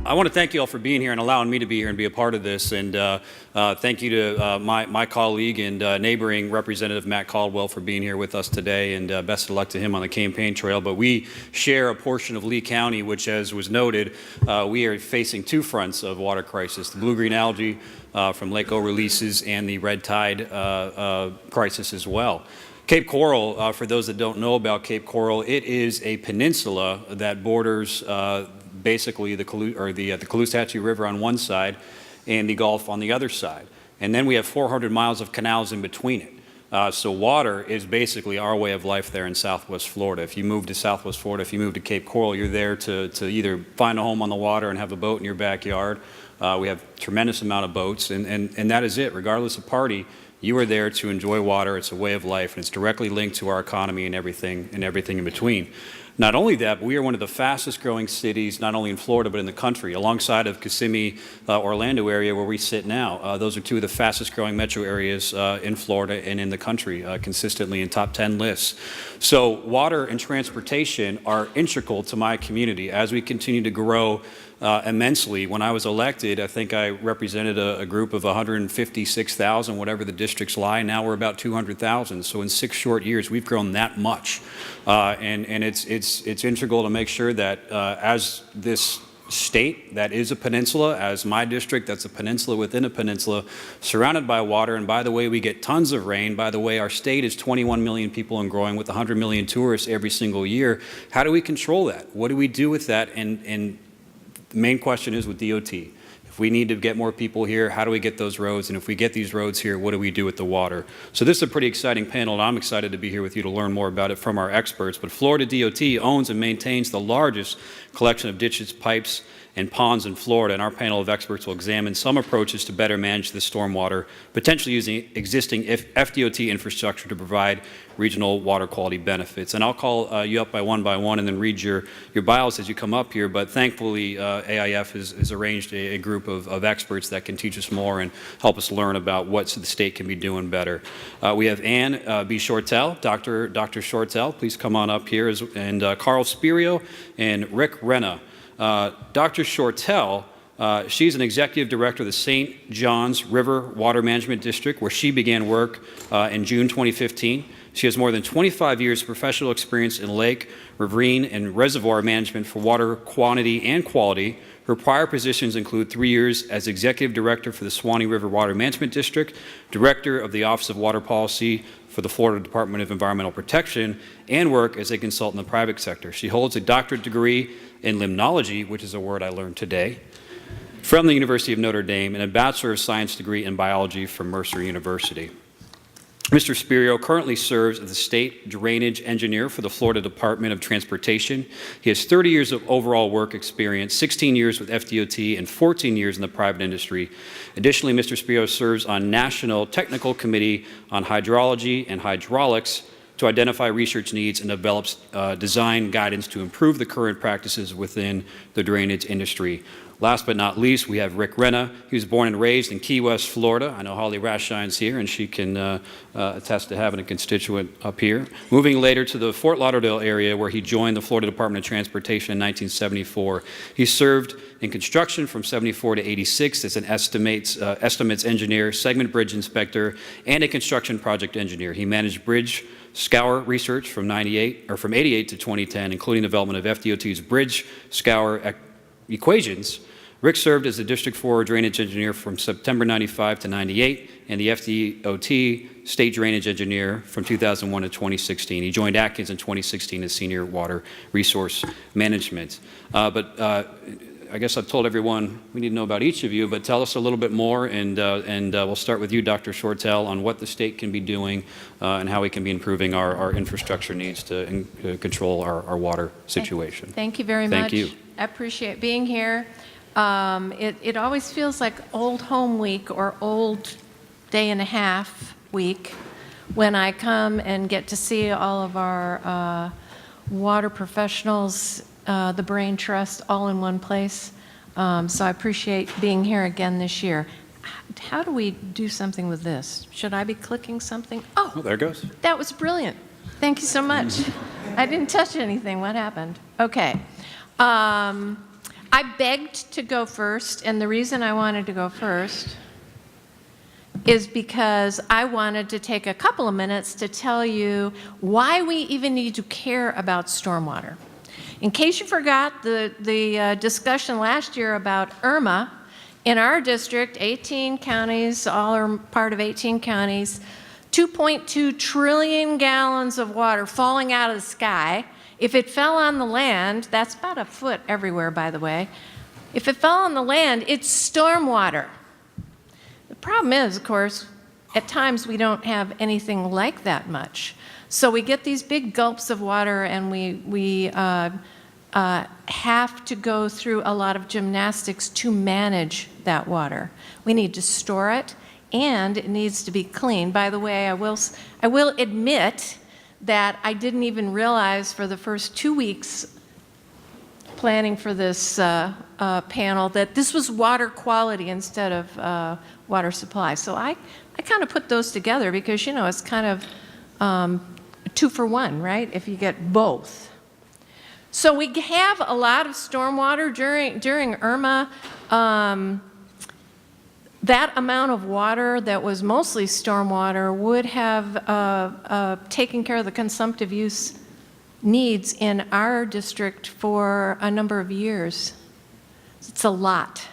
I want to thank you all for being here and allowing me to be here and be a part of this. And thank you to my colleague and neighboring Representative Matt Caldwell for being here with us today. And best of luck to him on the campaign trail. But we share a portion of Lee County, which, as was noted, we are facing two fronts of water crisis: the blue-green algae from Lake O releases and the red tide crisis as well. Cape Coral, for those that don't know about Cape Coral, it is a peninsula that borders basically the Caloosahatchee River on one side and the Gulf on the other side. And then we have 400 miles of canals in between it. So water is basically our way of life there in Southwest Florida. If you move to Southwest Florida, if you move to Cape Coral, you're there to either find a home on the water and have a boat in your backyard. We have a tremendous amount of boats, and that is it. Regardless of party, you are there to enjoy water. It's a way of life, and it's directly linked to our economy and everything in between. Not only that, but we are one of the fastest growing cities, not only in Florida, but in the country, alongside of Kissimmee, Orlando area where we sit now. Those are two of the fastest growing metro areas in Florida and in the country, consistently in top 10 lists. So water and transportation are integral to my community as we continue to grow immensely. When I was elected, I think I represented a group of 156,000, whatever the districts lie. Now we're about 200,000. So in 6 short years, we've grown that much. And it's integral to make sure that as this state that is a peninsula, as my district that's a peninsula within a peninsula, surrounded by water, and by the way, we get tons of rain. By the way, our state is 21 million people and growing with 100 million tourists every single year. How do we control that? What do we do with that? And the main question is with DOT. If we need to get more people here, how do we get those roads? And if we get these roads here, what do we do with the water? So this is a pretty exciting panel, and I'm excited to be here with you to learn more about it from our experts. But Florida DOT owns and maintains the largest collection of ditches, pipes, and ponds in Florida, and our panel of experts will examine some approaches to better manage the stormwater, potentially using existing FDOT infrastructure to provide regional water quality benefits. And I'll call you up by one and then read your bios as you come up here, but thankfully AIF has arranged a group of experts that can teach us more and help us learn about what the state can be doing better. We have Ann B. Shortell, Dr. Shortell, please come on up here, and Carl Spirio and Rick Renna. Dr. Shortell, she's an executive director of the St. Johns River Water Management District, where she began work in June 2015. She has more than 25 years of professional experience in lake, riverine, and reservoir management for water quantity and quality. Her prior positions include 3 years as executive director for the Swanee River Water Management District, director of the Office of Water Policy for the Florida Department of Environmental Protection, and work as a consultant in the private sector. She holds a doctorate degree in limnology, which is a word I learned today, from the University of Notre Dame, and a Bachelor of Science degree in biology from Mercer University. Mr. Spirio currently serves as the State Drainage Engineer for the Florida Department of Transportation. He has 30 years of overall work experience, 16 years with FDOT, and 14 years in the private industry. Additionally, Mr. Spirio serves on National Technical Committee on Hydrology and Hydraulics to identify research needs and develops design guidance to improve the current practices within the drainage industry. Last but not least, we have Rick Renna. He was born and raised in Key West, Florida. I know Holly Rashine's here, and she can attest to having a constituent up here. Moving later to the Fort Lauderdale area, where he joined the Florida Department of Transportation in 1974. He served in construction from 74 to 86 as an estimates engineer, segment bridge inspector, and a construction project engineer. He managed bridge scour research from 88 to 2010, including development of FDOT's bridge scour equations. Rick served as the District 4 drainage engineer from September 95 to 98 and the FDOT state drainage engineer from 2001 to 2016. He joined Atkins in 2016 as senior water resource management. I guess I've told everyone we need to know about each of you, but tell us a little bit more, and we'll start with you, Dr. Shortell, on what the state can be doing and how we can be improving our infrastructure needs to control our water situation. Thank you very much. Thank you. I appreciate being here. It always feels like old home week or old day and a half week when I come and get to see all of our water professionals, the Brain Trust, all in one place. So I appreciate being here again this year. How do we do something with this? Should I be clicking something? Oh, there it goes. That was brilliant. Thank you so much. I didn't touch anything. What happened? Okay. I begged to go first, and the reason I wanted to go first is because I wanted to take a couple of minutes to tell you why we even need to care about stormwater. In case you forgot the discussion last year about Irma, in our district, 18 counties, all are part of 18 counties, 2.2 trillion gallons of water falling out of the sky. If it fell on the land, that's about a foot everywhere, by the way. If it fell on the land, it's stormwater. The problem is, of course, at times we don't have anything like that much. So we get these big gulps of water, and we have to go through a lot of gymnastics to manage that water. We need to store it, and it needs to be clean. By the way, I will admit that I didn't even realize for the first 2 weeks planning for this panel that this was water quality instead of water supply. So I kind of put those together because, you know, it's kind of 2 for 1, right, if you get both. So we have a lot of stormwater during Irma. That amount of water that was mostly stormwater would have taken care of the consumptive use needs in our district for a number of years. It's a lot.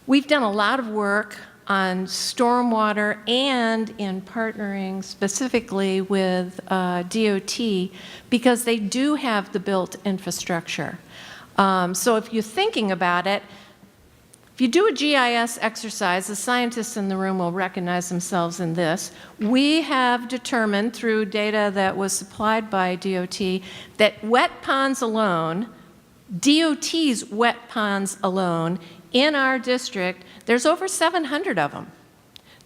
We've done a lot of work on stormwater and in partnering specifically with DOT because they do have the built infrastructure. So if you're thinking about it, if you do a GIS exercise, the scientists in the room will recognize themselves in this. We have determined through data that was supplied by DOT that wet ponds alone, DOT's wet ponds alone, in our district, there's over 700 of them.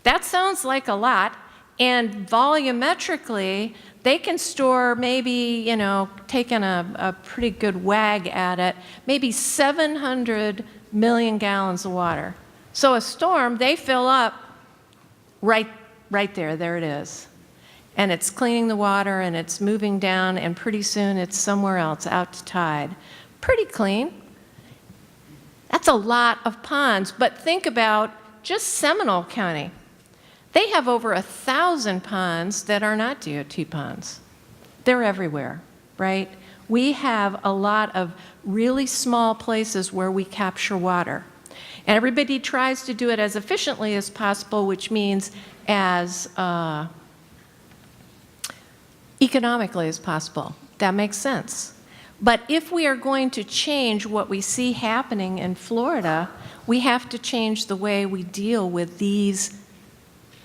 That sounds like a lot, and volumetrically, they can store maybe, you know, taking a pretty good wag at it, maybe 700 million gallons of water. So a storm, they fill up right there it is. And it's cleaning the water, and it's moving down, and pretty soon it's somewhere else, out to tide. Pretty clean. That's a lot of ponds, but think about just Seminole County. They have over 1,000 ponds that are not DOT ponds. They're everywhere, right? We have a lot of really small places where we capture water. And everybody tries to do it as efficiently as possible, which means as economically as possible. That makes sense. But if we are going to change what we see happening in Florida, we have to change the way we deal with these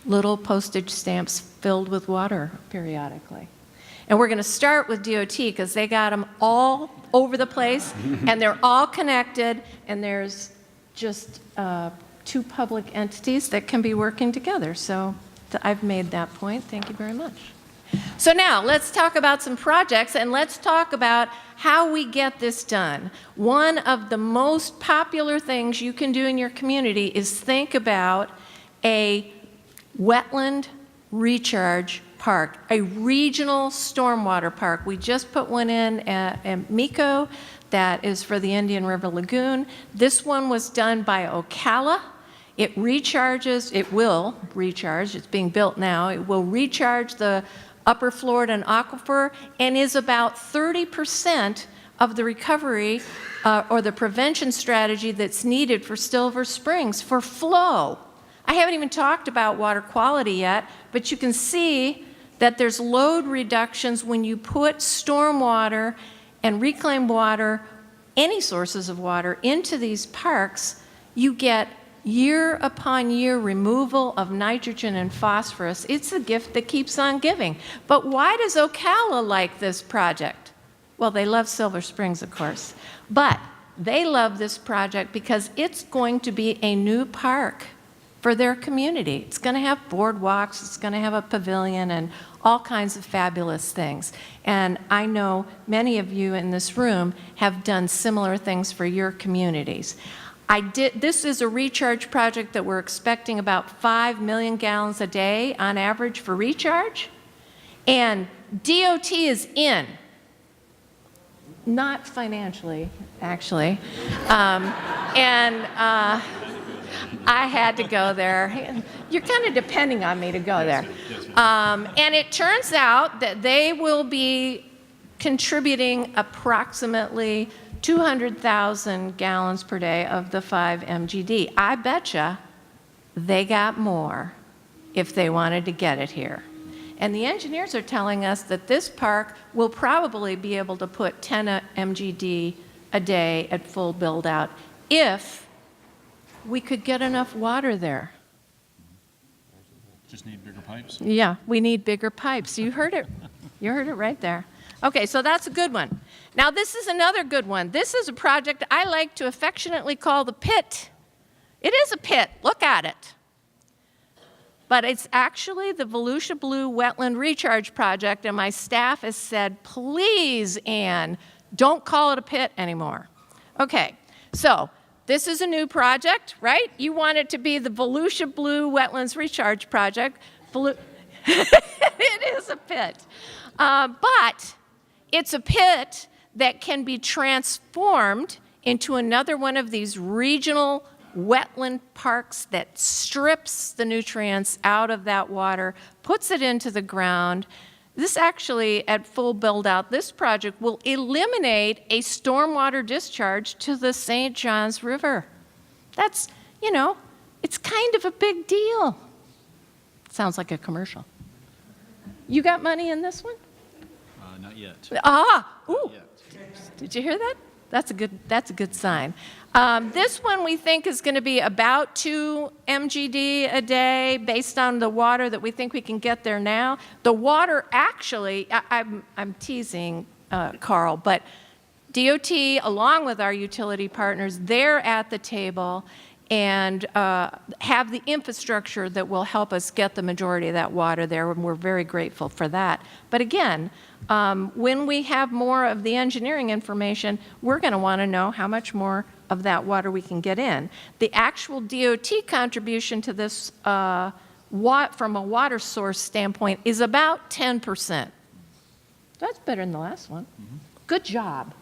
little postage stamps filled with water periodically. And we're going to start with DOT because they got them all over the place, and they're all connected, and there's just 2 public entities that can be working together. So I've made that point. Thank you very much. So now let's talk about some projects, and let's talk about how we get this done. One of the most popular things you can do in your community is think about a wetland recharge park, a regional stormwater park. We just put one in at Mico that is for the Indian River Lagoon. This one was done by Ocala. It recharges, it will recharge, it's being built now, it will recharge the upper Floridan aquifer and is about 30% of the recovery or the prevention strategy that's needed for Silver Springs for flow. I haven't even talked about water quality yet, but you can see that there's load reductions when you put stormwater and reclaimed water, any sources of water, into these parks. You get year upon year removal of nitrogen and phosphorus. It's a gift that keeps on giving. But why does Ocala like this project? Well, they love Silver Springs, of course. But they love this project because it's going to be a new park for their community. It's going to have boardwalks, it's going to have a pavilion, and all kinds of fabulous things. And I know many of you in this room have done similar things for your communities. This is a recharge project that we're expecting about 5 million gallons a day on average for recharge. And DOT is in. Not financially, actually. And I had to go there. You're kind of depending on me to go there. And it turns out that they will be contributing approximately 200,000 gallons per day of the 5 MGD. I betcha they got more if they wanted to get it here. And the engineers are telling us that this park will probably be able to put 10 MGD a day at full build out if we could get enough water there. Just need bigger pipes? Yeah, we need bigger pipes. You heard it. You heard it right there. Okay, so that's a good one. Now this is another good one. This is a project I like to affectionately call the pit. It is a pit. Look at it. But it's actually the Volusia Blue Wetland Recharge Project, and my staff has said, please, Ann, don't call it a pit anymore. Okay, so this is a new project, right? You want it to be the Volusia Blue Wetlands Recharge Project. It is a pit. But it's a pit that can be transformed into another one of these regional wetland parks that strips the nutrients out of that water, puts it into the ground. This actually, at full build out, this project will eliminate a stormwater discharge to the St. Johns River. That's, you know, it's kind of a big deal. Sounds like a commercial. You got money in this one? Not yet. Ooh. Did you hear that? That's a good sign. This one we think is going to be about 2 MGD a day based on the water that we think we can get there now. The water actually, I'm teasing Carl, but DOT, along with our utility partners, they're at the table and have the infrastructure that will help us get the majority of that water there, and we're very grateful for that. But again, when we have more of the engineering information, we're going to want to know how much more of that water we can get in. The actual DOT contribution to this from a water source standpoint is about 10%. That's better than the last one. Mm-hmm. Good job.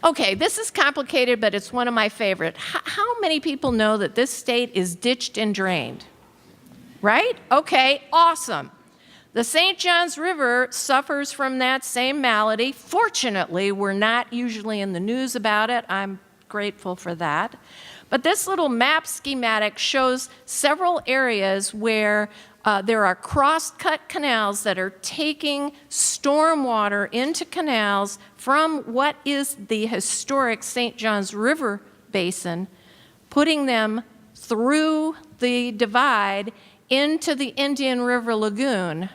Okay, this is complicated, but it's one of my favorite. How many people know that this state is ditched and drained? Right? Okay, awesome. The St. Johns River suffers from that same malady. Fortunately, we're not usually in the news about it. I'm grateful for that. But this little map schematic shows several areas where there are cross-cut canals that are taking stormwater into canals from what is the historic St. Johns River basin, putting them through the divide into the Indian River Lagoon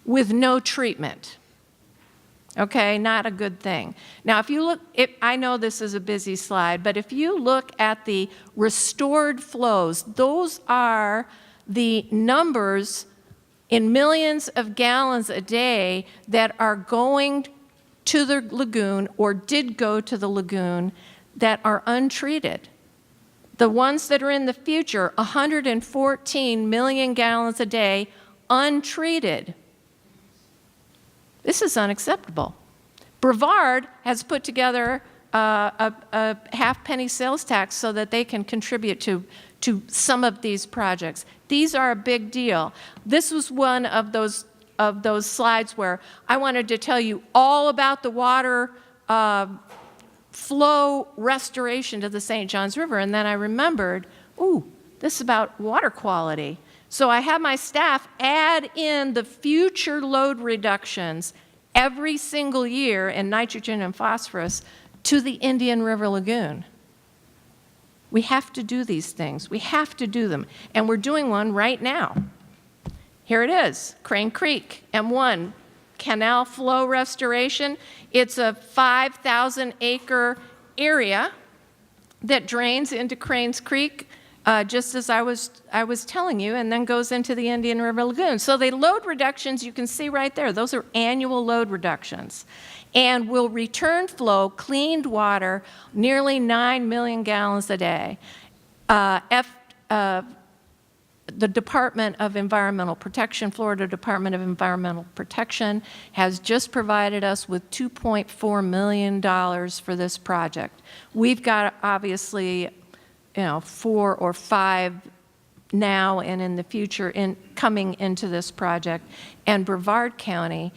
with no treatment. Okay, not a good thing. Now, if you look, I know this is a busy slide, but if you look at the restored flows, those are the numbers in millions of gallons a day that are going to the lagoon or did go to the lagoon that are untreated. The ones that are in the future, 114 million gallons a day untreated. This is unacceptable. Brevard has put together a half-penny sales tax so that they can contribute to some of these projects. These are a big deal. This was one of those slides where I wanted to tell you all about the water flow restoration to the St. Johns River, and then I remembered, ooh, this is about water quality. So I have my staff add in the future load reductions every single year in nitrogen and phosphorus to the Indian River Lagoon. We have to do these things. We have to do them. And we're doing one right now. Here it is, Crane Creek, M1, canal flow restoration. It's a 5,000-acre area that drains into Cranes Creek, just as I was telling you, and then goes into the Indian River Lagoon. So the load reductions you can see right there, those are annual load reductions, and will return flow cleaned water the Department of Environmental Protection, Florida Department of Environmental Protection, has just provided us with $2.4 million for this project. We've got obviously, 4 or 5 now and in the future coming into this project, and Brevard County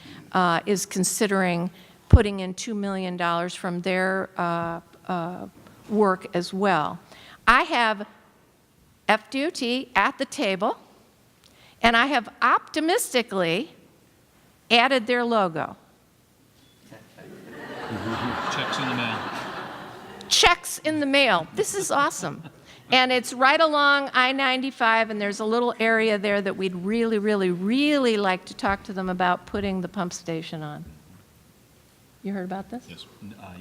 is considering putting in $2 million from their work as well. I have FDOT at the table, and I have optimistically added their logo. Checks in the mail. Checks in the mail. This is awesome. And it's right along I-95, and there's a little area there that we'd really, really, really like to talk to them about putting the pump station on. You heard about this? Yes.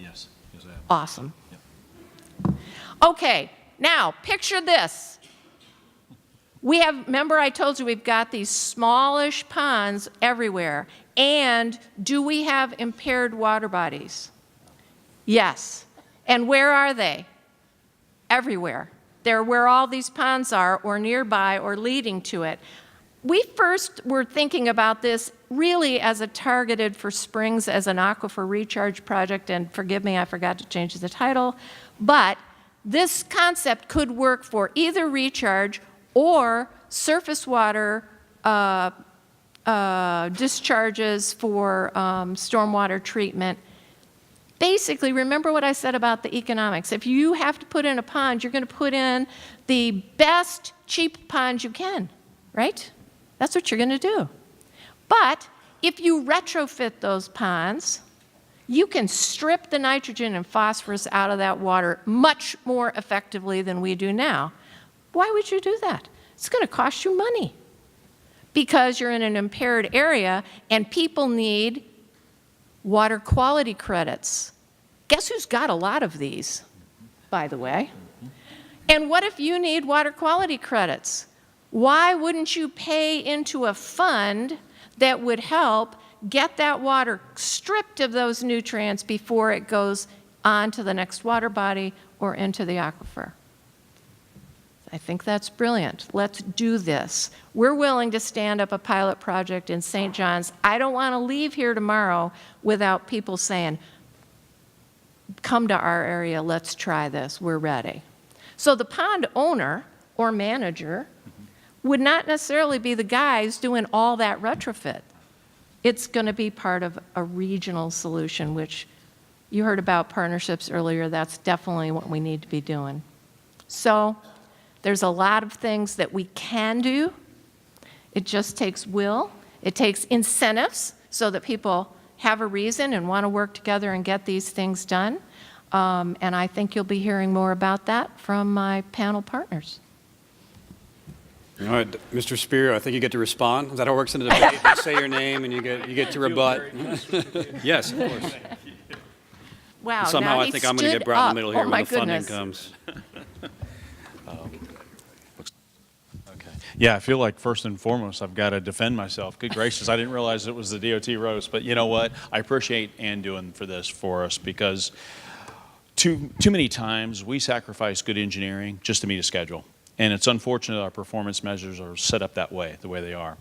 Yes. Yes, I have. Awesome. Yep. Okay, now picture this. We have, remember I told you we've got these smallish ponds everywhere. And do we have impaired water bodies? Yes. And where are they? Everywhere. They're where all these ponds are, or nearby, or leading to it. We first were thinking about this really as a targeted for Springs as an aquifer recharge project, and forgive me, I forgot to change the title, but this concept could work for either recharge or surface water discharges for stormwater treatment. Basically, remember what I said about the economics. If you have to put in a pond, you're going to put in the best cheap pond you can, right? That's what you're going to do. But if you retrofit those ponds, you can strip the nitrogen and phosphorus out of that water much more effectively than we do now. Why would you do that? It's going to cost you money because you're in an impaired area and people need water quality credits. Guess who's got a lot of these, by the way? And what if you need water quality credits? Why wouldn't you pay into a fund that would help get that water stripped of those nutrients before it goes on to the next water body or into the aquifer? I think that's brilliant. Let's do this. We're willing to stand up a pilot project in St. John's. I don't want to leave here tomorrow without people saying, come to our area, let's try this, we're ready. So the pond owner or manager would not necessarily be the guys doing all that retrofit. It's going to be part of a regional solution, which you heard about partnerships earlier. That's definitely what we need to be doing. So there's a lot of things that we can do. It just takes will. It takes incentives so that people have a reason and want to work together and get these things done. And I think you'll be hearing more about that from my panel partners. All right, Mr. Spear, I think you get to respond. Is that how it works in a debate? You say your name and you get to rebut. Yes, of course. Wow. Somehow now I he think I'm going to stood get brought in the up. middle here Oh, when my the funding goodness. comes. Okay. Yeah, I feel like first and foremost, I've got to defend myself. Good gracious, I didn't realize it was the DOT roast. But you know what? I appreciate Ann doing for this for us because too many times we sacrifice good engineering just to meet a schedule. And it's unfortunate our performance measures are set up that way, the way they are.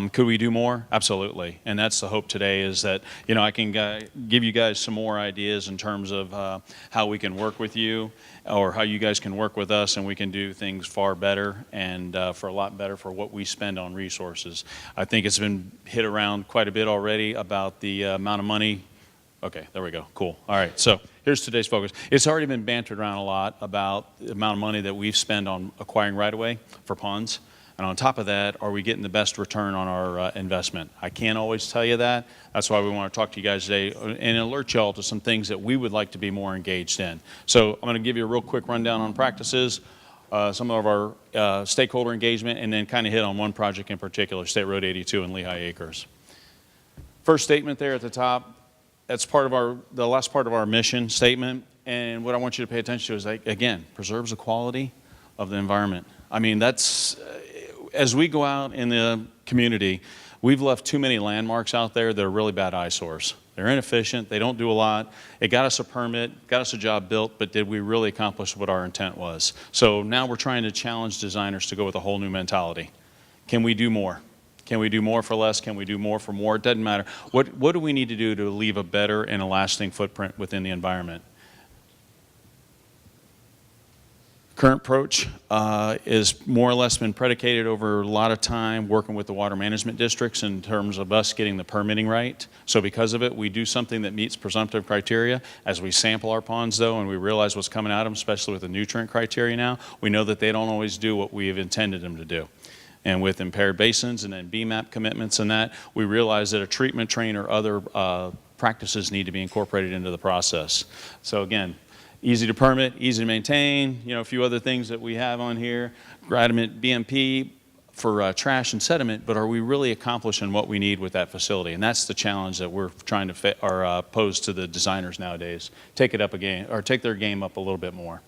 Could we do more? Absolutely. And that's the hope today is that, I can give you guys some more ideas in terms of how we can work with you or how you guys can work with us and we can do things far better and for a lot better for what we spend on resources. I think it's been hit around quite a bit already about the amount of money. Okay, there we go. Cool. All right, so here's today's focus. It's already been bantered around a lot about the amount of money that we've spent on acquiring right-of-way for ponds. And on top of that, are we getting the best return on our investment? I can't always tell you that. That's why we want to talk to you guys today and alert y'all to some things that we would like to be more engaged in. So I'm going to give you a real quick rundown on practices, some of our stakeholder engagement, and then kind of hit on one project in particular, State Road 82 and Lehigh Acres. First statement there at the top. That's part of the last part of our mission statement. And what I want you to pay attention to is, again, preserves the quality of the environment. I mean, that's, as we go out in the community, We've left too many landmarks out there that are really bad eyesores. They're inefficient, they don't do a lot. It got us a permit, got us a job built, but did we really accomplish what our intent was? So now we're trying to challenge designers to go with a whole new mentality. Can we do more? Can we do more for less? Can we do more for more? It doesn't matter. What do we need to do to leave a better and a lasting footprint within the environment? Current approach is more or less been predicated over a lot of time working with the water management districts in terms of us getting the permitting right. So because of it, we do something that meets presumptive criteria. As we sample our ponds, though, and we realize what's coming at them, especially with the nutrient criteria now, we know that they don't always do what we have intended them to do. And with impaired basins and then BMAP commitments and that, we realize that a treatment train or other practices need to be incorporated into the process. So again, easy to permit, easy to maintain, you know, a few other things that we have on here, gradient BMP for trash and sediment, but are we really accomplishing what we need with that facility? And that's the challenge that we're trying to pose to the designers nowadays. Take it up again, or take their game up a little bit more.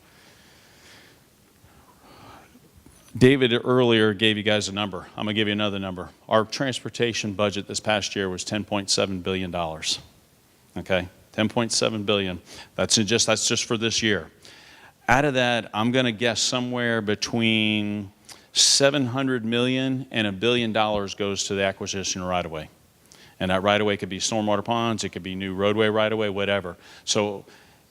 David earlier gave you guys a number. I'm going to give you another number. Our transportation budget this past year was $10.7 billion. Okay, 10.7 billion. That's just for this year. Out of that, I'm going to guess somewhere between 700 million and $1 billion goes to the acquisition of right-of-way. And that right-of-way could be stormwater ponds, it could be new roadway right-of-way, whatever. So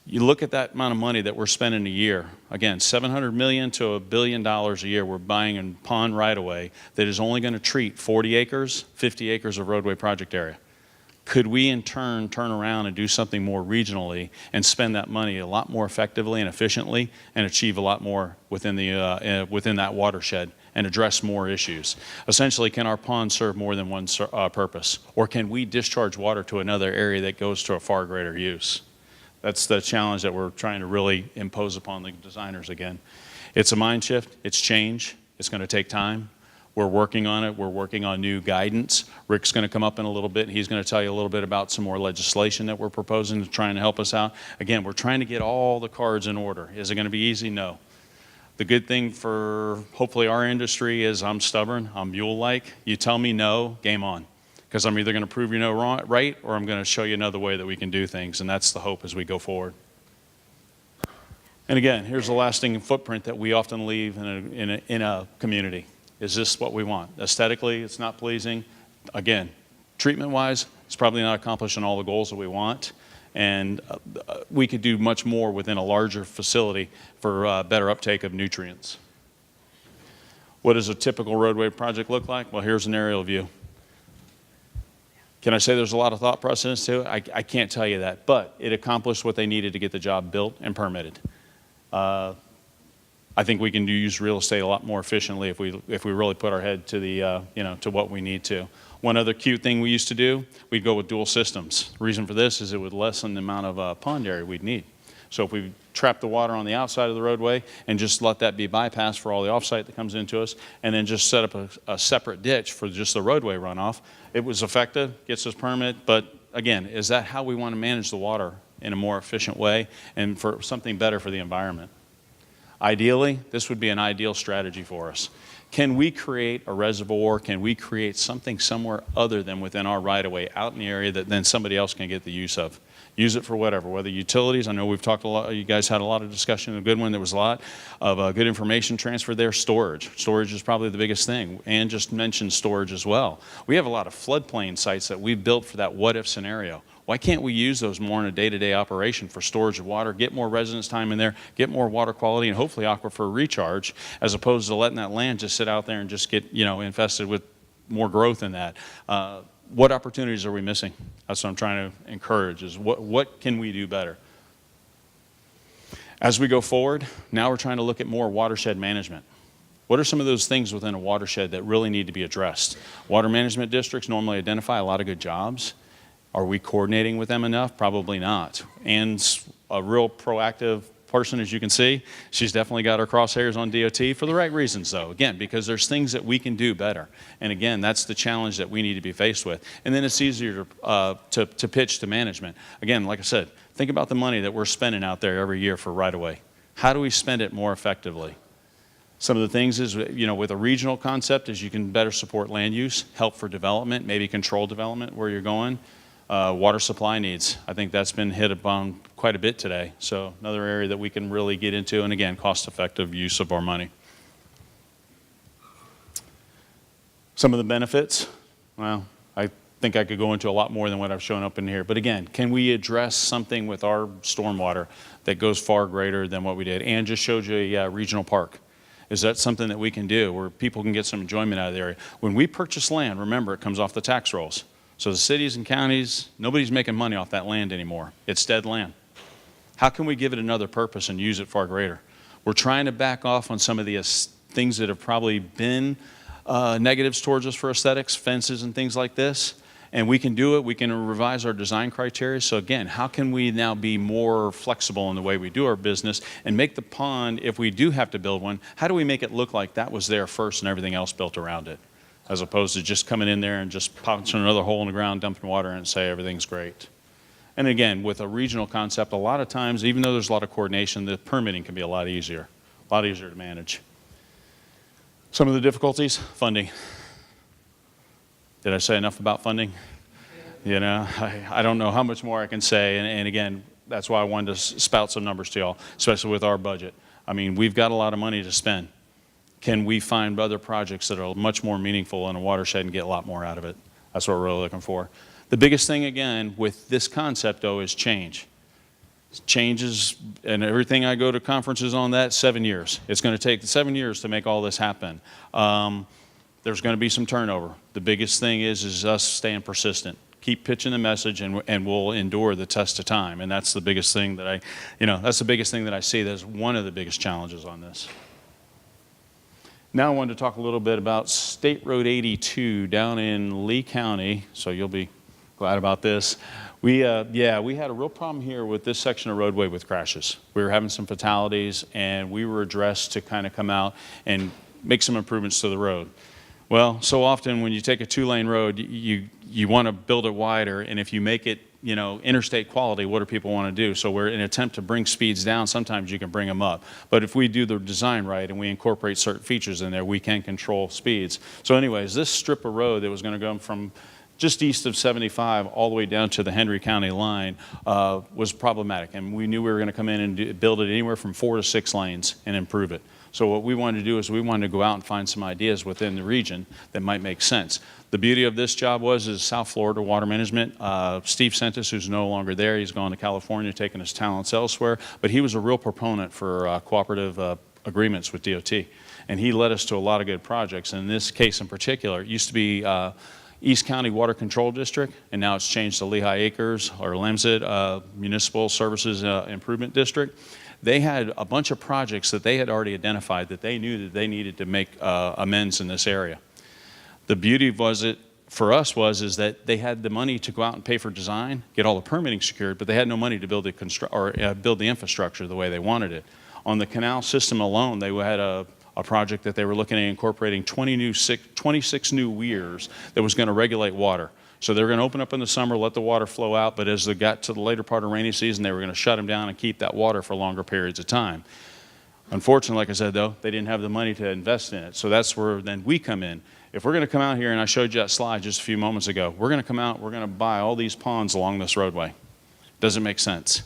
you look at that amount of money that we're spending a year. Again, 700 million to $1 billion a year we're buying in pond right-of-way that is only going to treat 40 acres, 50 acres of roadway project area. Could we in turn around and do something more regionally and spend that money a lot more effectively and efficiently and achieve a lot more within that watershed and address more issues? Essentially, can our pond serve more than one purpose? Or can we discharge water to another area that goes to a far greater use? That's the challenge that we're trying to really impose upon the designers again. It's a mind shift, it's change, it's going to take time. We're working on it. We're working on new guidance. Rick's going to come up in a little bit. He's going to tell you a little bit about some more legislation that we're proposing to try and help us out. Again, we're trying to get all the cards in order. Is it going to be easy? No. The good thing for hopefully our industry is I'm stubborn. I'm mule-like. You tell me no, game on. Because I'm either going to prove you no wrong, right, or I'm going to show you another way that we can do things, and that's the hope as we go forward. And again, here's the lasting footprint that we often leave in a community. Is this what we want? Aesthetically, it's not pleasing. Again, treatment-wise, it's probably not accomplishing all the goals that we want. And we could do much more within a larger facility for better uptake of nutrients. What does a typical roadway project look like? Well, here's an aerial view. Can I say there's a lot of thought process to it? I can't tell you that, but it accomplished what they needed to get the job built and permitted. I think we can use real estate a lot more efficiently if we really put our head to the to what we need to. One other cute thing we used to do, we'd go with dual systems. The reason for this is it would lessen the amount of pond area we'd need. So if we trap the water on the outside of the roadway and just let that be bypassed for all the offsite that comes into us, and then just set up a separate ditch for just the roadway runoff, it was effective, gets us permit, but again, is that how we want to manage the water in a more efficient way and for something better for the environment? Ideally, this would be an ideal strategy for us. Can we create a reservoir? Can we create something somewhere other than within our right-of-way out in the area that then somebody else can get the use of? Use it for whatever, whether utilities. I know we've talked a lot, you guys had a lot of discussion, a good one. There was a lot of good information transfer there. Storage. Storage is probably the biggest thing. Ann just mentioned storage as well. We have a lot of floodplain sites that we've built for that what-if scenario. Why can't we use those more in a day-to-day operation for storage of water, get more residence time in there, get more water quality, and hopefully aquifer recharge, as opposed to letting that land just sit out there and just get, infested with more growth in that. What opportunities are we missing? That's what I'm trying to encourage, is what can we do better? As we go forward, now we're trying to look at more watershed management. What are some of those things within a watershed that really need to be addressed? Water management districts normally identify a lot of good jobs. Are we coordinating with them enough? Probably not. Ann's a real proactive person, as you can see. She's definitely got her crosshairs on DOT for the right reasons, though. Again, because there's things that we can do better. And again, that's the challenge that we need to be faced with. And then it's easier to pitch to management. Again, like I said, think about the money that we're spending out there every year for right-of-way. How do we spend it more effectively? Some of the things is, with a regional concept is you can better support land use, help for development, maybe control development where you're going. Water supply needs, I think that's been hit upon quite a bit today. So another area that we can really get into, and again, cost-effective use of our money. Some of the benefits, well, I think I could go into a lot more than what I've shown up in here. But again, can we address something with our stormwater that goes far greater than what we did? Ann just showed you a regional park. Is that something that we can do where people can get some enjoyment out of the area? When we purchase land, remember, it comes off the tax rolls. So the cities and counties, nobody's making money off that land anymore. It's dead land. How can we give it another purpose and use it far greater? We're trying to back off on some of the things that have probably been negatives towards us for aesthetics, fences and things like this. And we can do it. We can revise our design criteria. So again, how can we now be more flexible in the way we do our business and make the pond, if we do have to build one, how do we make it look like that was there first and everything else built around it? As opposed to just coming in there and just punching another hole in the ground, dumping water in and say everything's great. And again, with a regional concept, a lot of times, even though there's a lot of coordination, the permitting can be a lot easier to manage. Some of the difficulties, funding. Did I say enough about funding? I don't know how much more I can say. And again, that's why I wanted to spout some numbers to y'all, especially with our budget. I mean, we've got a lot of money to spend. Can we find other projects that are much more meaningful in a watershed and get a lot more out of it? That's what we're really looking for. The biggest thing, again, with this concept, though, is change. Changes, and everything I go to conferences on that, 7 years. It's going to take 7 years to make all this happen. There's going to be some turnover. The biggest thing is us staying persistent. Keep pitching the message, and we'll endure the test of time. And that's the biggest thing that I see. That's one of the biggest challenges on this. Now I wanted to talk a little bit about State Road 82 down in Lee County. So you'll be glad about this. We had a real problem here with this section of roadway with crashes. We were having some fatalities, and we were addressed to kind of come out and make some improvements to the road. Well, so often when you take a 2-lane road, you want to build it wider, and if you make it, interstate quality, what do people want to do? So we're in an attempt to bring speeds down. Sometimes you can bring them up. But if we do the design right and we incorporate certain features in there, we can control speeds. So anyways, this strip of road that was going to go from just east of 75 all the way down to the Henry County line was problematic. And we knew we were going to come in and build it anywhere from 4 to 6 lanes and improve it. So what we wanted to do is we wanted to go out and find some ideas within the region that might make sense. The beauty of this job is South Florida Water Management. Steve Sentis, who's no longer there, he's gone to California, taking his talents elsewhere, but he was a real proponent for cooperative agreements with DOT. And he led us to a lot of good projects. And in this case in particular, it used to be East County Water Control District, and now it's changed to Lehigh Acres, or LEMSID, Municipal Services Improvement District. They had a bunch of projects that they had already identified that they knew that they needed to make amends in this area. The beauty for us was that they had the money to go out and pay for design, get all the permitting secured, but they had no money to build build the infrastructure the way they wanted it. On the canal system alone, they had a project that they were looking at incorporating 26 new weirs that was going to regulate water. So they were going to open up in the summer, let the water flow out, but as they got to the later part of rainy season, they were going to shut them down and keep that water for longer periods of time. Unfortunately, like I said, though, they didn't have the money to invest in it. So that's where then we come in. If we're going to come out here, and I showed you that slide just a few moments ago, we're going to come out, we're going to buy all these ponds along this roadway. Doesn't make sense.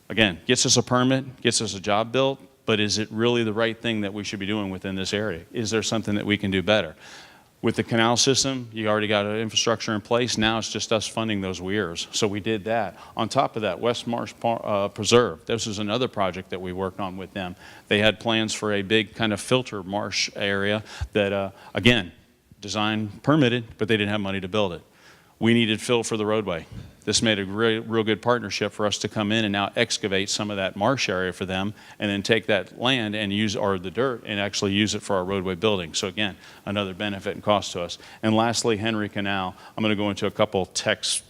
Again, gets us a permit, gets us a job built, but is it really the right thing that we should be doing within this area? Is there something that we can do better? With the canal system, you already got an infrastructure in place. Now it's just us funding those weirs. So we did that. On top of that, West Marsh Preserve. This is another project that we worked on with them. They had plans for a big kind of filter marsh area that, again, design permitted, but they didn't have money to build it. We needed fill for the roadway. This made a real good partnership for us to come in and now excavate some of that marsh area for them and then take that land and or the dirt and actually use it for our roadway building. So again, another benefit and cost to us. And lastly, Henry Canal. I'm going to go into a couple text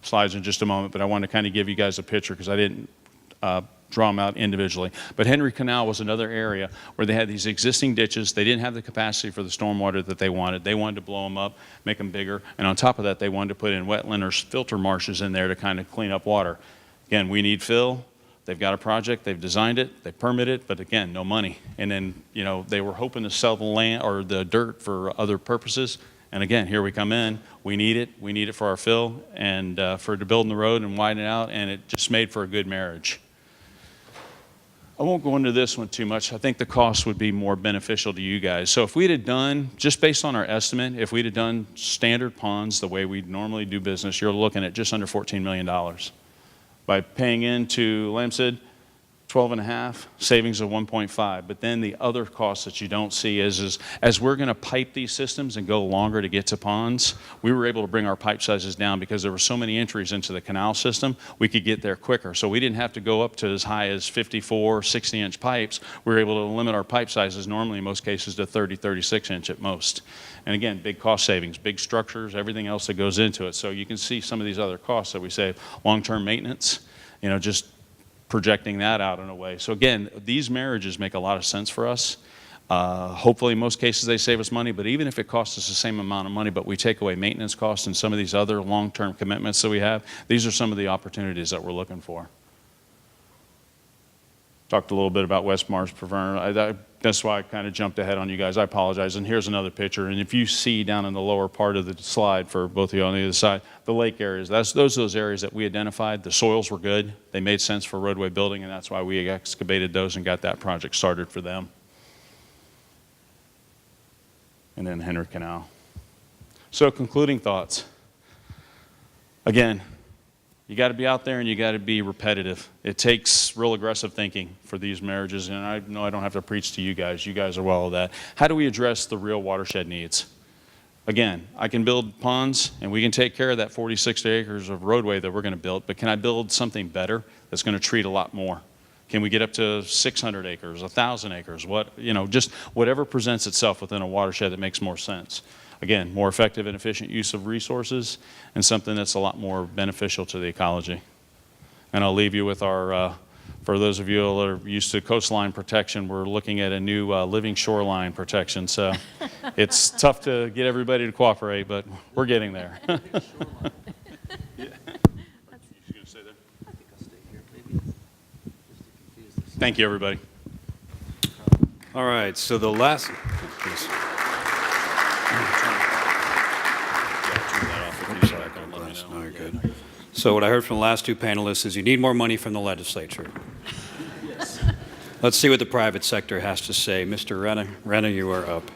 slides in just a moment, but I want to kind of give you guys a picture because I didn't draw them out individually. But Henry Canal was another area where they had these existing ditches. They didn't have the capacity for the stormwater that they wanted. They wanted to blow them up, make them bigger, and on top of that, they wanted to put in wetland or filter marshes in there to kind of clean up water. Again, we need fill. They've got a project, they've designed it, they permit it, but again, no money. And then, you know, they were hoping to sell the land or the dirt for other purposes. And again, here we come in, we need it for our fill and for to build the road and widen it out, and it just made for a good marriage. I won't go into this one too much. I think the cost would be more beneficial to you guys. So if we'd have done, just based on our estimate, if we'd have done standard ponds the way we normally do business, you're looking at just under $14 million. By paying into LAMSID, 12.5, savings of 1.5. But then the other cost that you don't see is as we're going to pipe these systems and go longer to get to ponds, we were able to bring our pipe sizes down because there were so many entries into the canal system, we could get there quicker. So we didn't have to go up to as high as 54, 60-inch pipes. We were able to limit our pipe sizes normally in most cases to 30, 36-inch at most. And again, big cost savings, big structures, everything else that goes into it. So you can see some of these other costs that we save. Long-term maintenance, you know, just projecting that out in a way. So again, these marriages make a lot of sense for us. Hopefully in most cases they save us money, but even if it costs us the same amount of money, but we take away maintenance costs and some of these other long-term commitments that we have, these are some of the opportunities that we're looking for. Talked a little bit about West Mars Perverna. That's why I kind of jumped ahead on you guys. I apologize. And here's another picture. And if you see down in the lower part of the slide for both of you on the other side, the lake areas, those are those areas that we identified. The soils were good. They made sense for roadway building, and that's why we excavated those and got that project started for them. And then Henry Canal. So concluding thoughts. Again, you got to be out there and you got to be repetitive. It takes real aggressive thinking for these marriages, and I know I don't have to preach to you guys. You guys are well of that. How do we address the real watershed needs? Again, I can build ponds and we can take care of that 46 acres of roadway that we're going to build, but can I build something better that's going to treat a lot more? Can we get up to 600 acres, 1,000 acres? Just whatever presents itself within a watershed that makes more sense. Again, more effective and efficient use of resources and something that's a lot more beneficial to the ecology. And I'll leave you with our, for those of you that are used to coastline protection, we're looking at a new living shoreline protection. So it's tough to get everybody to cooperate, but we're getting there. Thank you, everybody. All right, so the last... All right, good. So what I heard from the last two panelists is you need more money from the legislature. Yes. Let's see what the private sector has to say. Mr. Renner. Renner, you are up.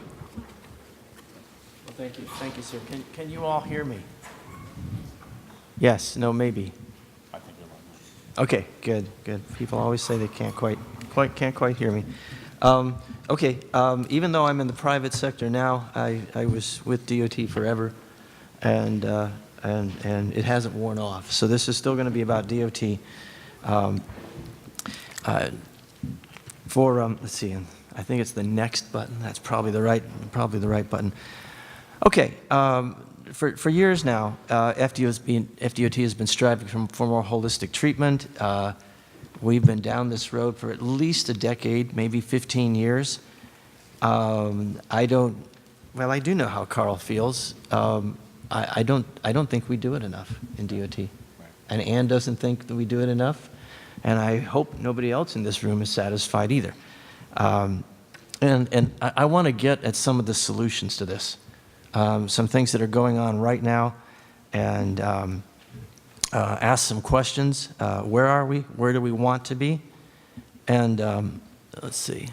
Well, thank you, sir. Can you all hear me? Yes, no, maybe. I think you're Okay, good. People always say they can't quite hear me. Even though I'm in the private sector now, I was with DOT forever, and it hasn't worn off. So this is still going to be about DOT. Let's see, I think it's the next button. That's probably the right button. Okay. For years now, FDOT has been striving for more holistic treatment. We've been down this road for at least a decade, maybe 15 years. I do know how Carl feels. I don't think we do it enough in DOT. Right. And Ann doesn't think that we do it enough. And I hope nobody else in this room is satisfied either. And I want to get at some of the solutions to this. Some things that are going on right now, and ask some questions. Where are we? Where do we want to be? And let's see.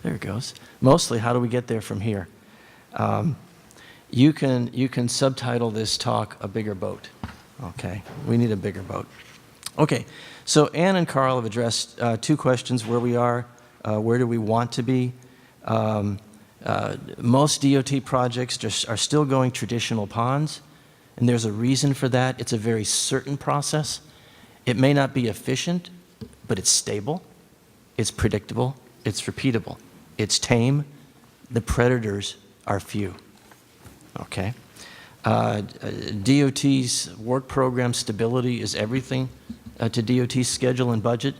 There it goes. Mostly, how do we get there from here? You can subtitle this talk "A Bigger Boat." Okay, we need a bigger boat. Okay, so Ann and Carl have addressed two questions: where we are, where do we want to be. Most DOT projects are still going traditional ponds, and there's a reason for that. It's a very certain process. It may not be efficient, but it's stable, it's predictable, it's repeatable, it's tame. The predators are few. Okay. DOT's work program stability is everything to DOT's schedule and budget.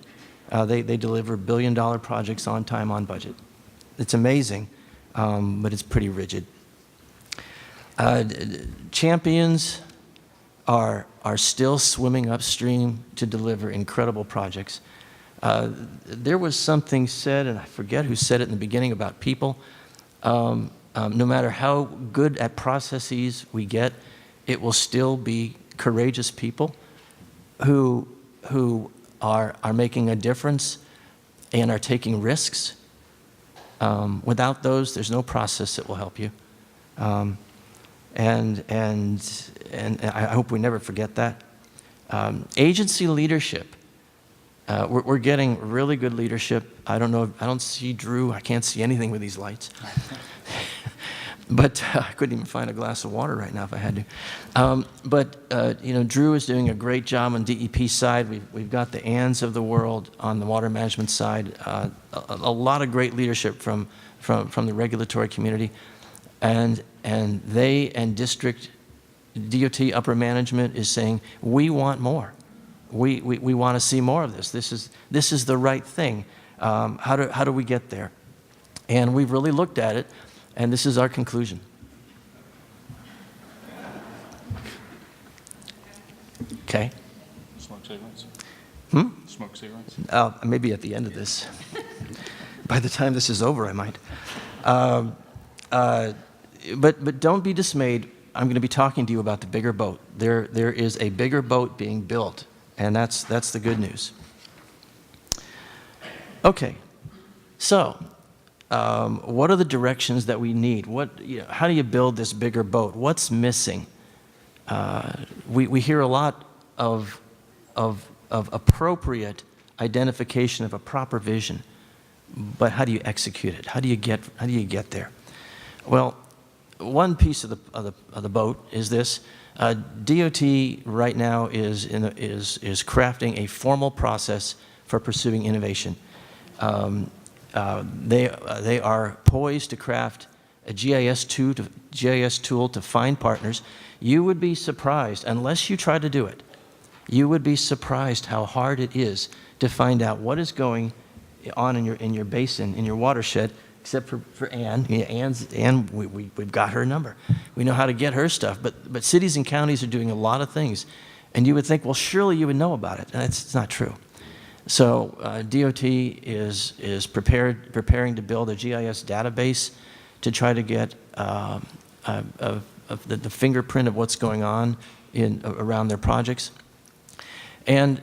They deliver billion-dollar projects on time, on budget. It's amazing. But it's pretty rigid. Champions are still swimming upstream to deliver incredible projects. There was something said, and I forget who said it in the beginning, about people. No matter how good at processes we get, it will still be courageous people who are making a difference and are taking risks. Without those, there's no process that will help you. And I hope we never forget that. Agency leadership. We're getting really good leadership. I don't see Drew. I can't see anything with these lights. But I couldn't even find a glass of water right now if I had to. Drew is doing a great job on DEP side. We've got the Anns of the world on the water management side. A lot of great leadership from the regulatory community. And they and district DOT upper management is saying, we want more. We want to see more of this. This is the right thing. How do we get there? And we've really looked at it, and this is our conclusion. Okay. Smoke cigarettes? Smoke cigarettes? Maybe at the end of this. By the time this is over, I might. But don't be dismayed. I'm going to be talking to you about the bigger boat. There is a bigger boat being built, and that's the good news. Okay, so what are the directions that we need? How do you build this bigger boat? What's missing? We hear a lot of appropriate identification of a proper vision, but how do you execute it? How do you get there? Well, one piece of the boat is this. DOT right now is crafting a formal process for pursuing innovation. They are poised to craft a GIS tool to find partners. You would be surprised, unless you try to do it, you would be surprised how hard it is to find out what is going on in your basin, in your watershed, except for Ann. Ann, we've got her number. We know how to get her stuff. But cities and counties are doing a lot of things. And you would think, well, surely you would know about it. And it's not true. So DOT is preparing to build a GIS database to try to get the fingerprint of what's going on around their projects. And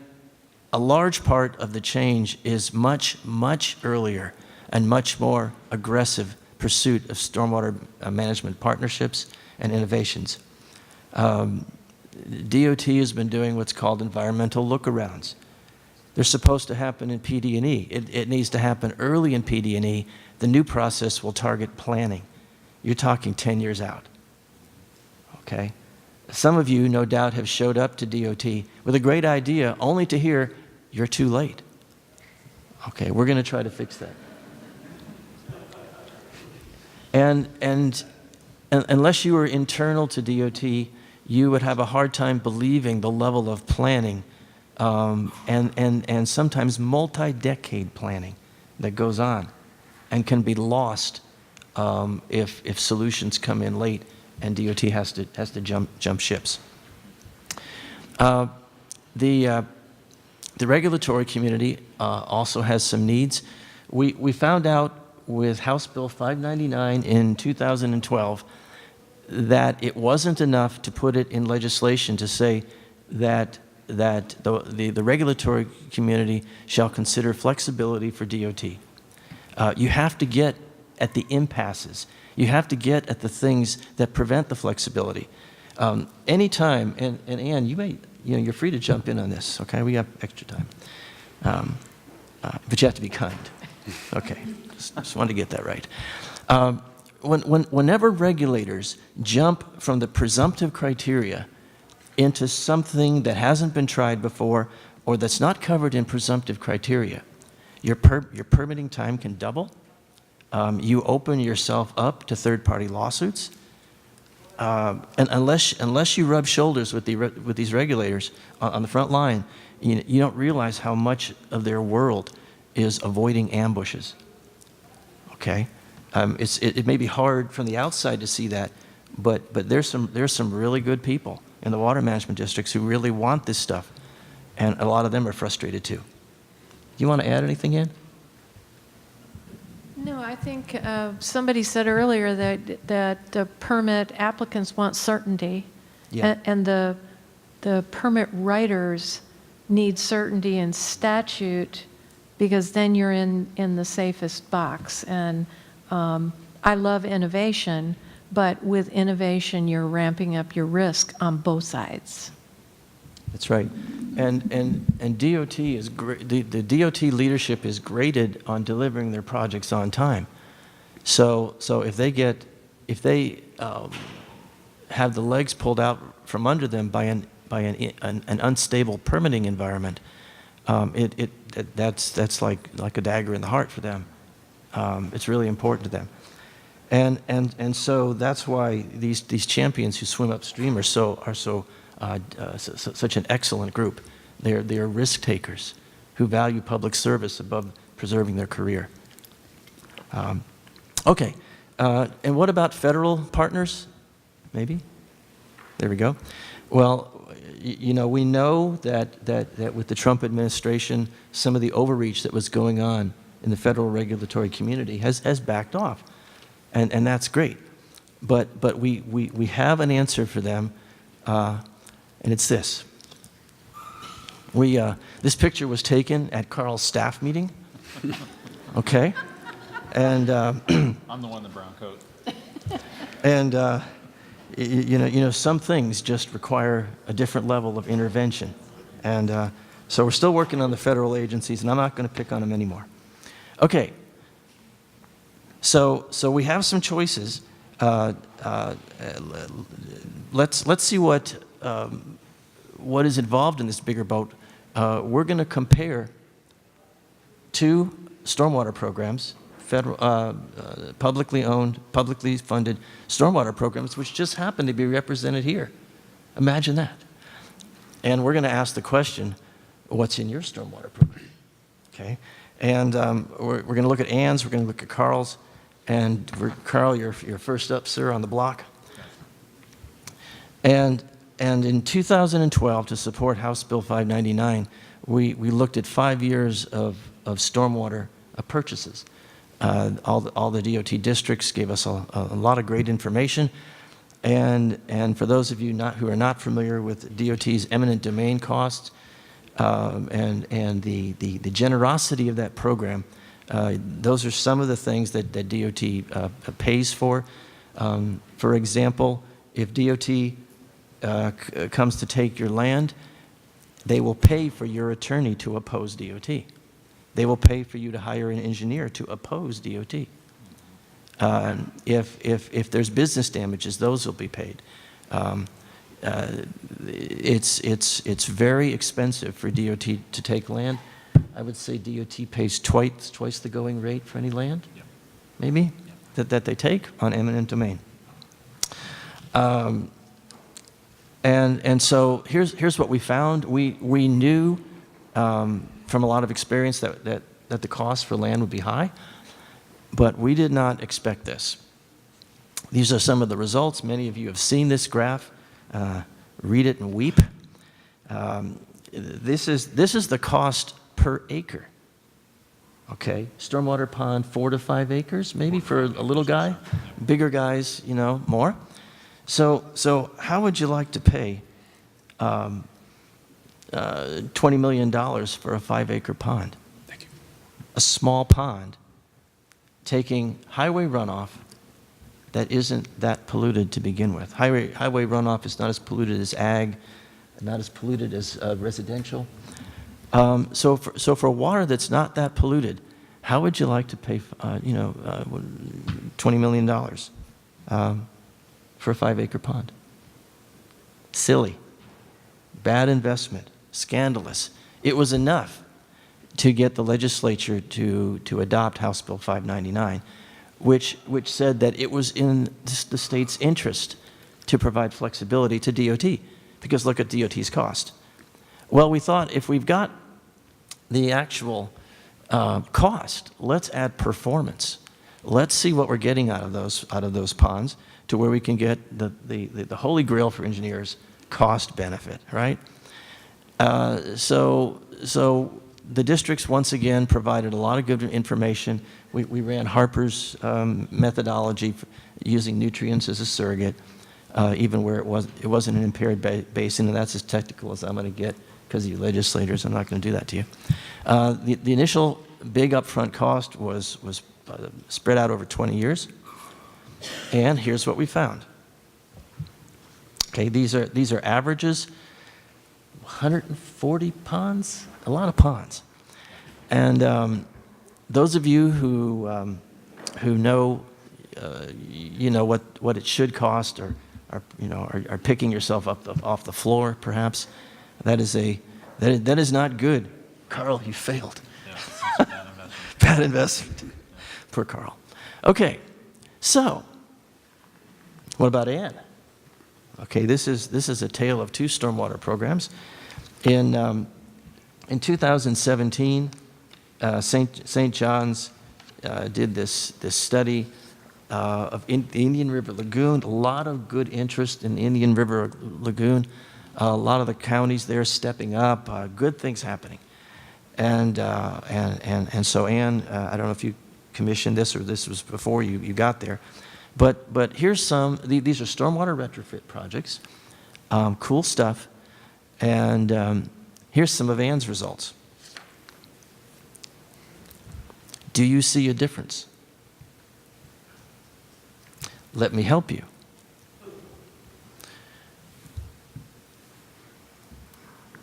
a large part of the change is much, much earlier and much more aggressive pursuit of stormwater management partnerships and innovations. DOT has been doing what's called environmental look-arounds. They're supposed to happen in PD&E. It needs to happen early in PD&E. The new process will target planning. You're talking 10 years out. Okay? Some of you, no doubt, have showed up to DOT with a great idea, only to hear, you're too late. Okay, we're going to try to fix that. And unless you were internal to DOT, you would have a hard time believing the level of planning and sometimes multi-decade planning that goes on and can be lost if solutions come in late and DOT has to jump ships. The regulatory community also has some needs. We found out with House Bill 599 in 2012 that it wasn't enough to put it in legislation to say that the regulatory community shall consider flexibility for DOT. You have to get at the impasses. You have to get at the things that prevent the flexibility. Anytime, and Ann, you're free to jump in on this, okay? We have extra time. But you have to be kind. Okay, just wanted to get that right. Whenever regulators jump from the presumptive criteria into something that hasn't been tried before or that's not covered in presumptive criteria, your permitting time can double. You open yourself up to third-party lawsuits. And unless you rub shoulders with these regulators on the front line, you don't realize how much of their world is avoiding ambushes. Okay, it may be hard from the outside to see that, but there's some really good people in the water management districts who really want this stuff, and a lot of them are frustrated too. You want to add anything in? No, I think somebody said earlier that the permit applicants want certainty, Yeah. and the permit writers need certainty in statute, because then you're in the safest box. And I love innovation, but with innovation, you're ramping up your risk on both sides. That's right. And DOT is the DOT leadership is graded on delivering their projects on time. So if they have the legs pulled out from under them by an unstable permitting environment, that's like a dagger in the heart for them. It's really important to them. And so that's why these champions who swim upstream are such an excellent group. They are risk takers who value public service above preserving their career. Okay, and what about federal partners? Maybe? There we go. Well, you know, we know that with the Trump administration, some of the overreach that was going on in the federal regulatory community has backed off, and that's great. But we have an answer for them, and it's this. This picture was taken at Carl's staff meeting, okay? And I'm the one in the brown coat. and you know, some things just require a different level of intervention, and so we're still working on the federal agencies, and I'm not going to pick on them anymore. Okay. So we have some choices. Let's see what is involved in this bigger boat. We're going to compare two stormwater programs, federal, publicly owned, publicly funded stormwater programs, which just happen to be represented here. Imagine that. And we're going to ask the question, what's in your stormwater program? Okay. And we're going to look at Ann's, we're going to look at Carl's, and Carl, you're first up, sir, on the block. And in 2012, to support House Bill 599, we looked at 5 years of stormwater purchases. All the DOT districts gave us a lot of great information. And for those of you who are not familiar with DOT's eminent domain costs and the generosity of that program, those are some of the things that DOT pays for. For example, if DOT comes to take your land, they will pay for your attorney to oppose DOT. They will pay for you to hire an engineer to oppose DOT. If there's business damages, those will be paid. It's very expensive for DOT to take land. I would say DOT pays twice the going rate for any land, maybe, that they take on eminent domain. And so here's what we found. We knew from a lot of experience that the cost for land would be high, but we did not expect this. These are some of the results. Many of you have seen this graph. Read it and weep. This is the cost per acre. Okay, stormwater pond, 4 to 5 acres, maybe for a little guy. Bigger guys, you know, more. So how would you like to pay $20 million for a 5-acre pond? Thank you. A small pond taking highway runoff that isn't that polluted to begin with. Highway runoff is not as polluted as ag, not as polluted as residential. So for water that's not that polluted, how would you like to pay, $20 million for a 5-acre pond? Silly, bad investment, scandalous. It was enough to get the legislature to adopt House Bill 599, which said that it was in the state's interest to provide flexibility to DOT, because look at DOT's cost. Well, we thought if we've got the actual cost, let's add performance. Let's see what we're getting out of those ponds to where we can get the holy grail for engineers, cost benefit, right? So the districts, once again, provided a lot of good information. We ran Harper's methodology using nutrients as a surrogate, even where it wasn't an impaired basin, and that's as technical as I'm going to get because of you legislators. I'm not going to do that to you. The initial big upfront cost was spread out over 20 years, and here's what we found. Okay, these are averages. 140 ponds, a lot of ponds, and those of you who know, what it should cost, or are picking yourself up off the floor, perhaps, that is not good. Carl, you failed. Yeah, that's a bad investment. Bad investment. Poor Carl. Okay, so what about Ann? Okay, this is a tale of two stormwater programs. In 2017, St. John's did this study of the Indian River Lagoon. A lot of good interest in the Indian River Lagoon. A lot of the counties there stepping up. Good things happening. And so Ann, I don't know if you commissioned this or this was before you got there, but here's some. These are stormwater retrofit projects. Cool stuff. And here's some of Ann's results. Do you see a difference? Let me help you.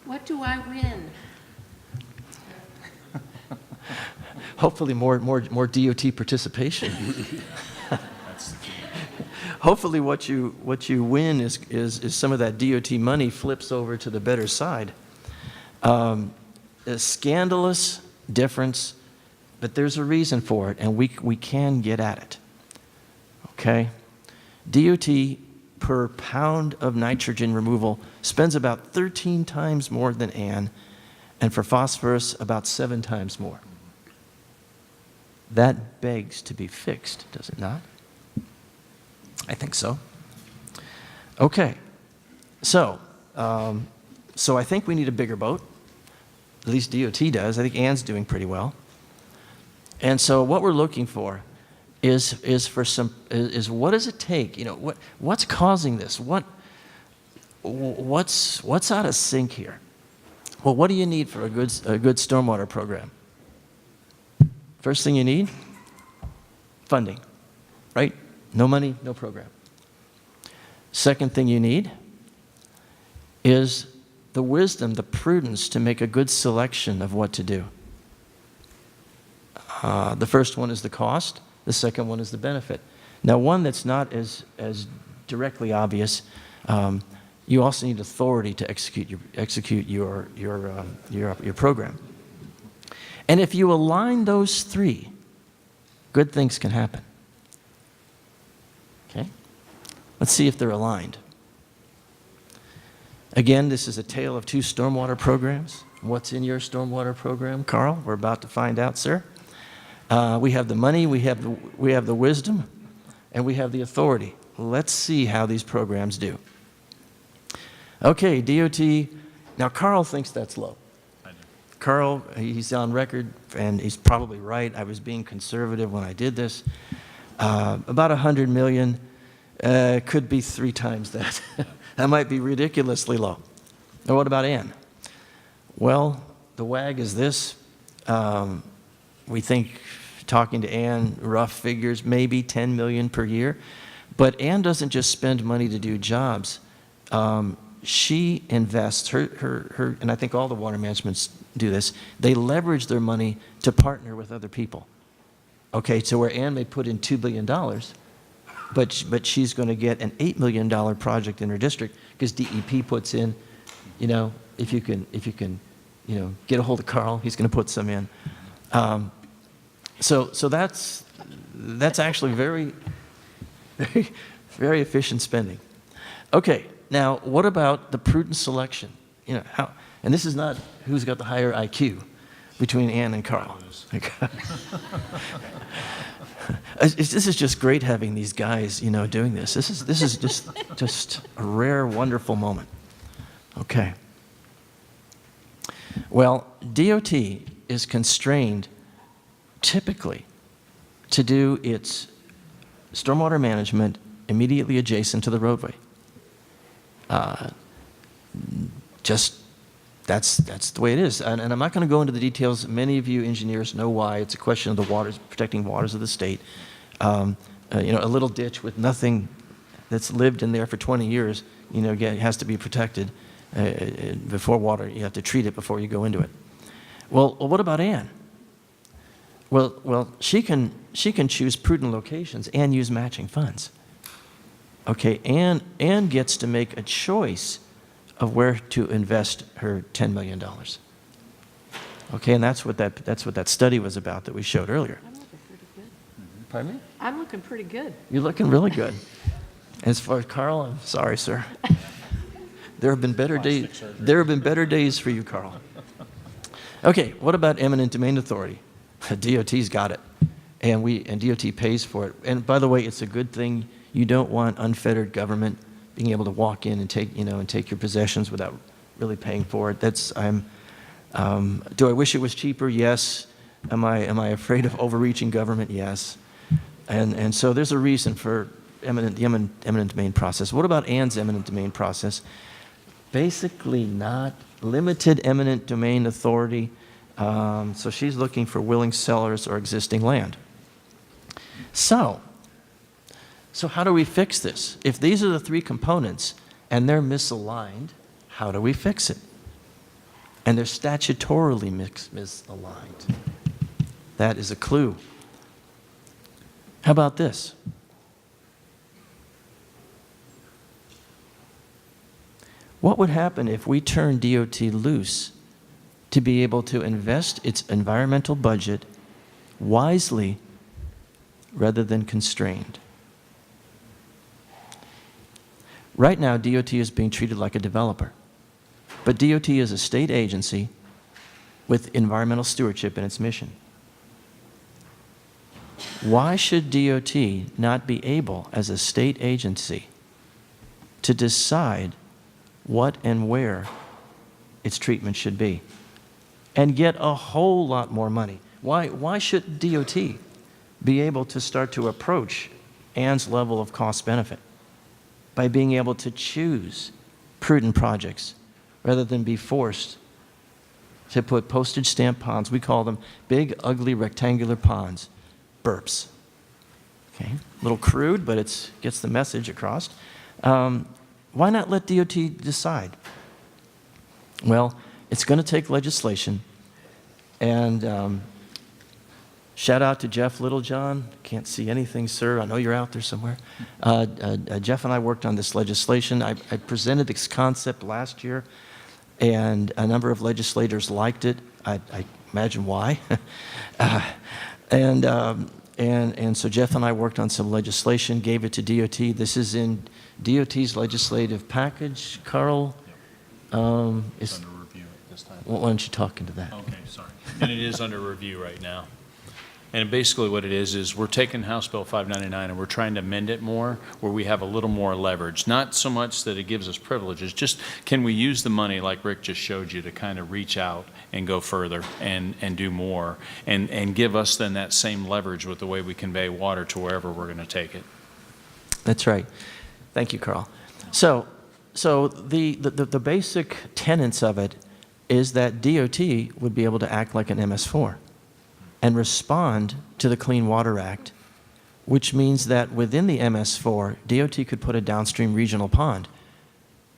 What do I win? Hopefully more DOT participation. Hopefully what you win is some of that DOT money flips over to the better side. A scandalous difference, but there's a reason for it, and we can get at it. Okay? DOT per pound of nitrogen removal spends about 13 times more than Ann, and for phosphorus about 7 times more. That begs to be fixed, does it not? I think so. Okay, so I think we need a bigger boat. At least DOT does. I think Ann's doing pretty well. And so what we're looking for is what does it take? What's causing this? What's out of sync here? Well, what do you need for a good stormwater program? First thing you need, funding, right? No money, no program. Second thing you need is the wisdom, the prudence to make a good selection of what to do. The first one is the cost. The second one is the benefit. Now, one that's not as directly obvious, you also need authority to execute your program. And if you align those three, good things can happen. Okay? Let's see if they're aligned. Again, this is a tale of two stormwater programs. What's in your stormwater program, Carl? We're about to find out, sir. We have the money, we have the wisdom, and we have the authority. Let's see how these programs do. Okay, DOT. Now, Carl thinks that's low. Carl, he's on record, and he's probably right. I was being conservative when I did this. About $100 million could be 3 times that. That might be ridiculously low. Now, what about Ann? Well, the WAG is this. We think, talking to Ann, rough figures, maybe $10 million per year. But Ann doesn't just spend money to do jobs. She invests, her, and I think all the water managements do this, they leverage their money to partner with other people. Okay, so where Ann may put in $2 billion, but she's going to get an $8 million project in her district because DEP puts in, if you can, get a hold of Carl, he's going to put some in. So that's actually very, very, very efficient spending. Okay, now what about the prudent selection? And this is not who's got the higher IQ between Ann and Carl. This is just great having these guys, doing this. This is just a rare, wonderful moment. Okay. Well, DOT is constrained typically to do its stormwater management immediately adjacent to the roadway. Just that's the way it is. And I'm not going to go into the details. Many of you engineers know why. It's a question of the waters, protecting waters of the state. You know, a little ditch with nothing that's lived in there for 20 years, you know, has to be protected before water. You have to treat it before you go into it. Well, what about Ann? Well, she can choose prudent locations and use matching funds. Okay, Ann gets to make a choice of where to invest her $10 million. Okay, and that's what that study was about that we showed earlier. I'm looking pretty good. Pardon me? I'm looking pretty good. You're looking really good. As far as Carl, I'm sorry, sir. There have been better days. There have been better days for you, Carl. Okay, what about eminent domain authority? DOT's got it, and DOT pays for it. And by the way, it's a good thing. You don't want unfettered government being able to walk in and take your possessions without really paying for it. Do I wish it was cheaper? Yes. Am I afraid of overreaching government? Yes. And so there's a reason for the eminent domain process. What about Ann's eminent domain process? Basically not limited eminent domain authority. So she's looking for willing sellers or existing land. So how do we fix this? If these are the three components and they're misaligned, how do we fix it? And they're statutorily misaligned. That is a clue. How about this? What would happen if we turned DOT loose to be able to invest its environmental budget wisely rather than constrained? Right now, DOT is being treated like a developer. But DOT is a state agency with environmental stewardship in its mission. Why should DOT not be able, as a state agency, to decide what and where its treatment should be and get a whole lot more money? Why should DOT be able to start to approach Ann's level of cost benefit by being able to choose prudent projects rather than be forced to put postage stamp ponds? We call them big, ugly, rectangular ponds, burps. Okay, a little crude, but it gets the message across. Why not let DOT decide? Well, it's going to take legislation, and shout out to Jeff Littlejohn. Can't see anything, sir. I know you're out there somewhere. Jeff and I worked on this legislation. I presented this concept last year, and a number of legislators liked it. I imagine why. And so Jeff and I worked on some legislation, gave it to DOT. This is in DOT's legislative package. Carl? It's under review at this time. Why don't you talk into that? Okay, sorry. And it is under review right now. And basically what it is we're taking House Bill 599 and we're trying to amend it more where we have a little more leverage. Not so much that it gives us privileges, just can we use the money like Rick just showed you to kind of reach out and go further and do more and give us then that same leverage with the way we convey water to wherever we're going to take it. That's right. Thank you, Carl. So the basic tenets of it is that DOT would be able to act like an MS4 and respond to the Clean Water Act, which means that within the MS4, DOT could put a downstream regional pond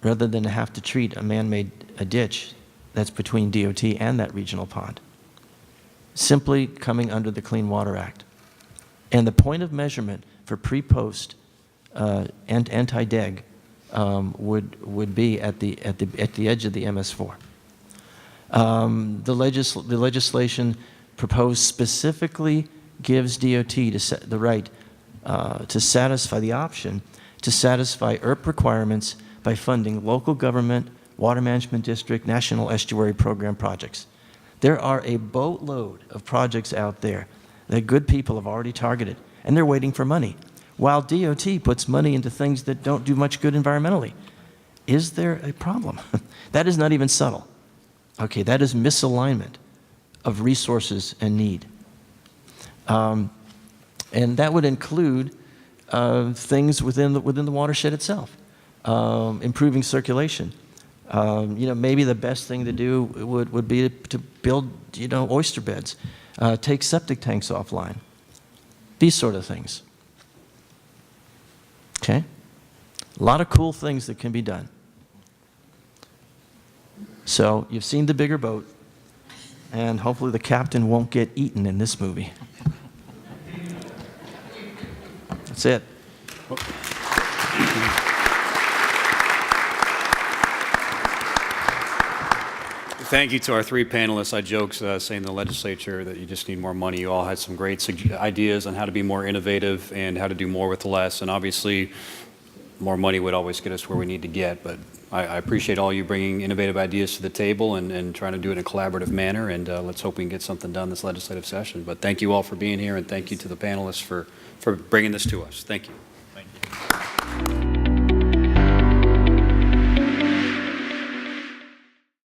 rather than have to treat a man-made ditch that's between DOT and that regional pond, simply coming under the Clean Water Act. And the point of measurement for pre-post and anti-deg would be at the edge of the MS4. The legislation proposed specifically gives DOT the right to satisfy the option to satisfy ERP requirements by funding local government, water management district, national estuary program projects. There are a boatload of projects out there that good people have already targeted, and they're waiting for money, while DOT puts money into things that don't do much good environmentally. is there a problem? That is not even subtle. Okay, that is misalignment of resources and need. And that would include things within the watershed itself, improving circulation. Maybe the best thing to do would be to build, oyster beds, take septic tanks offline, these sort of things. Okay? A lot of cool things that can be done. So you've seen the bigger boat, and hopefully the captain won't get eaten in this movie. That's it. Thank you to our three panelists. I joked saying the legislature that you just need more money. You all had some great ideas on how to be more innovative and how to do more with less. And obviously, more money would always get us where we need to get. But I appreciate all you bringing innovative ideas to the table and trying to do it in a collaborative manner. And let's hope we can get something done this legislative session. But thank you all for being here, and thank you to the panelists for bringing this to us. Thank you. Thank you.